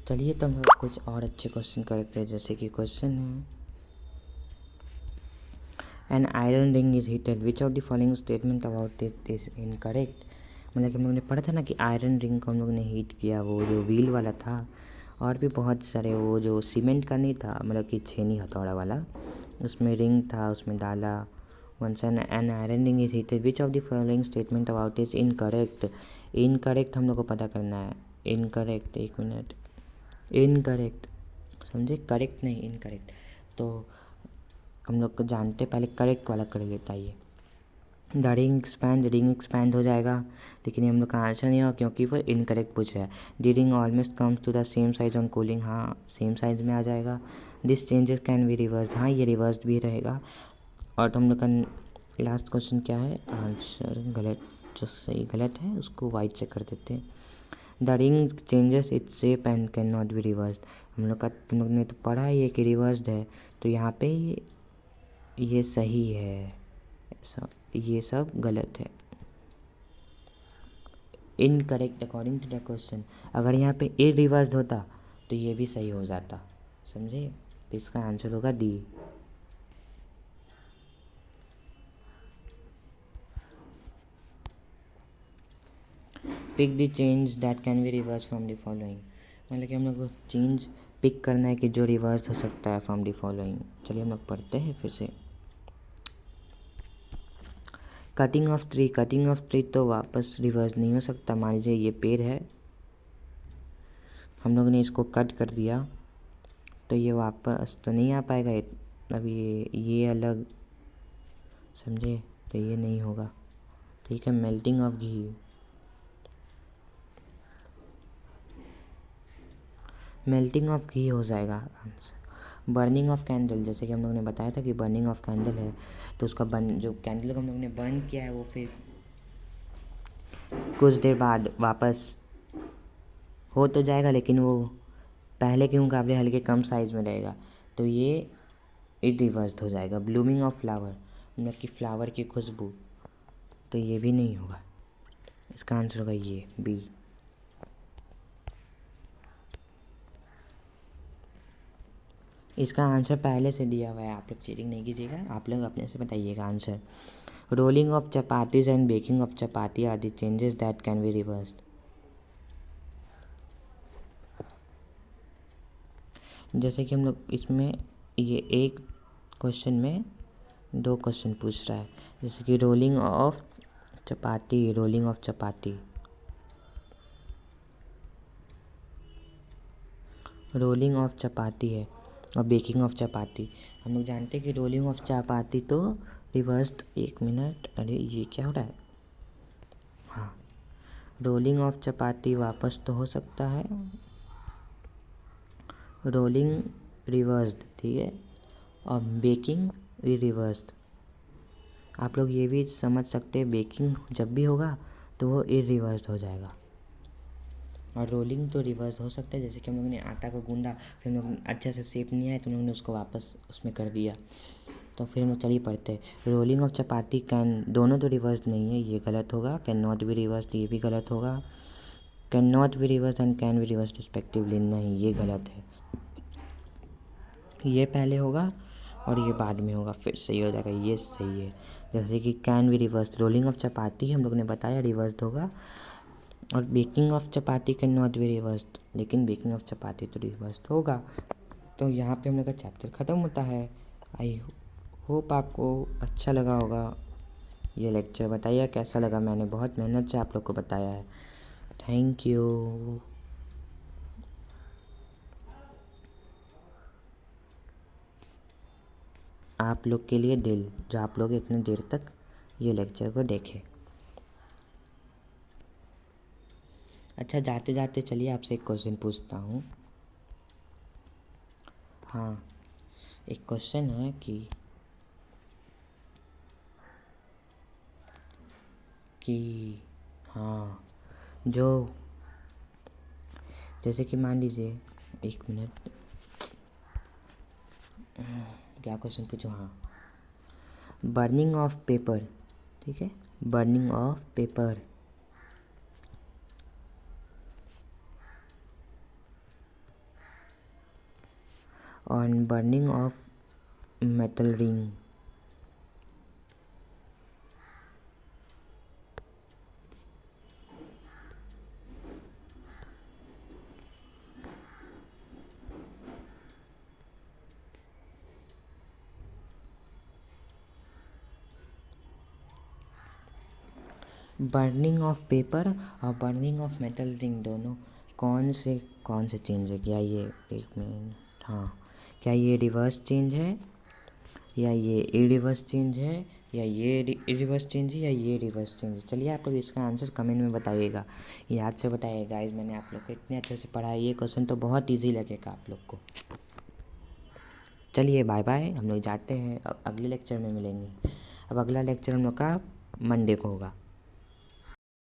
चलिए तो हम लोग कुछ और अच्छे क्वेश्चन करते हैं। जैसे कि क्वेश्चन है, N iron ring is heated, which of the following statement about it is incorrect. मतलब कि हम लोग ने पढ़ा था ना कि आयरन रिंग को हम लोग ने हीट किया, वो जो व्हील वाला था, और भी बहुत सारे, वो जो सीमेंट का नहीं था, मतलब कि छेनी हथौड़ा वाला, उसमें रिंग था, उसमें डाला। Once an iron ring is heated, which of the following statement about is incorrect. Incorrect हम लोग को पता करना है। इनकरेक्ट, एक मिनट, इनकरेक्ट, समझे, करेक्ट नहीं, इनकरेक्ट। तो हम लोग को जानते, पहले करेक्ट वाला कर लेता है। ये द रिंग एक्सपैंड हो जाएगा, लेकिन ये हम लोग का आंसर नहीं होगा क्योंकि वो इनकरेक्ट पूछ रहा है। The ring almost comes to the same size on cooling, हाँ सेम साइज में आ जाएगा। This changes can be reversed, हाँ ये रिवर्स्ड भी रहेगा। और हम लोग का लास्ट क्वेश्चन क्या है, आंसर गलत, जो सही गलत है उसको वाइट से कर देते हैं। The ring changes its shape and can not be reversed, तुम लोग ने तो पढ़ा है ये कि रिवर्स्ड है, तो यहाँ पे ये सही है, ये सब गलत है। Incorrect according to the question. अगर यहाँ पे ए रिवर्स्ड होता तो ये भी सही हो जाता, समझे। तो इसका आंसर होगा D. Pick the change that can be reverse from the following. मतलब कि हम लोग को चेंज पिक करना है कि जो रिवर्स हो सकता है फ्रॉम द फॉलोइंग। चलिए हम लोग पढ़ते हैं फिर से। कटिंग ऑफ ट्री तो वापस रिवर्स नहीं हो सकता। मान लीजिए ये पेड़ है, हम लोग ने इसको कट कर दिया, तो ये वापस तो नहीं आ पाएगा। अब ये अलग, समझे, तो ये नहीं होगा। ठीक है, melting of ghee, melting of ghee हो जाएगा आंसर। बर्निंग ऑफ कैंडल, जैसे कि हम लोग ने बताया था कि बर्निंग ऑफ कैंडल है, तो उसका जो कैंडल को हम लोग ने बर्न किया है वो फिर कुछ देर बाद वापस हो तो जाएगा, लेकिन वो पहले के मुकाबले हल्के कम साइज़ में रहेगा, तो ये रिवर्स्ड हो जाएगा। ब्लूमिंग ऑफ फ्लावर, मतलब कि फ्लावर की खुशबू, तो ये भी नहीं होगा। इसका आंसर होगा ये बी। इसका आंसर पहले से दिया हुआ है, आप लोग चीटिंग नहीं कीजिएगा, आप लोग अपने से बताइएगा answer. Rolling of chapatis and baking of chapati are the changes that can be reversed. जैसे कि हम लोग इसमें ये एक क्वेश्चन में दो क्वेश्चन पूछ रहा है। जैसे कि rolling of chapati, rolling of chapati, rolling of chapati है, और बेकिंग ऑफ चपाती। हम लोग जानते हैं कि रोलिंग ऑफ चपाती तो रिवर्स्ड, एक मिनट, अरे ये क्या हो रहा है, हाँ रोलिंग ऑफ चपाती वापस तो हो सकता है, रोलिंग रिवर्स्ड, ठीक है, और बेकिंग रिवर्स्ड। आप लोग ये भी समझ सकते हैं, बेकिंग जब भी होगा तो वो इरिवर्स्ड हो जाएगा, और रोलिंग तो रिवर्स हो सकता है। जैसे कि हम लोगों ने आटा को गूंदा, फिर हम लोग अच्छे से शेप नहीं आया तो हम लोगों ने उसको वापस उसमें कर दिया, तो फिर हम लोग चलिए पढ़ते हैं। रोलिंग ऑफ चपाती कैन, दोनों तो रिवर्स नहीं है, ये गलत होगा। कैन नॉट बी रिवर्स, ये भी गलत होगा। Can not be reverse and can be reverse respectively, नहीं ये गलत है। ये पहले होगा और ये बाद में होगा, फिर सही हो जाएगा, ये सही है। जैसे कि can be reversed, rolling of chapati हम लोग ने बताया रिवर्स्ड होगा, और baking of chapati can not be reversed, लेकिन बेकिंग ऑफ चपाती तो रिवर्स्ड होगा। तो यहाँ पे हम लोग का चैप्टर ख़त्म होता है। आई होप आपको अच्छा लगा होगा ये लेक्चर। बताइए कैसा लगा, मैंने बहुत मेहनत से आप लोग को बताया है। Thank you. आप लोग के लिए दिल, जो आप लोग इतने देर तक ये लेक्चर को देखे। अच्छा, जाते जाते चलिए आपसे एक क्वेश्चन पूछता हूँ। हाँ, एक क्वेश्चन है कि हाँ, जो जैसे कि मान लीजिए, एक मिनट, क्या क्वेश्चन पूछो, हाँ, बर्निंग ऑफ पेपर, ठीक है, burning of paper, on burning of metal ring. Burning of paper और बर्निंग ऑफ मेटल रिंग दोनों कौन से चेंज है? क्या ये एक मिनट, हाँ, क्या ये रिवर्स चेंज है या ये रिवर्स चेंज है या ये रिवर्स चेंज है या ये रिवर्स चेंज है? चलिए आप लोग इसका आंसर कमेंट में बताइएगा, याद से बताइएगा गाइस। मैंने आप लोग को इतने अच्छे से पढ़ाया, ये क्वेश्चन तो बहुत ईजी लगेगा आप लोग को। चलिए बाय बाय, हम लोग जाते हैं, अब अगले लेक्चर में मिलेंगे। अब अगला लेक्चर हम लोग का मंडे को होगा।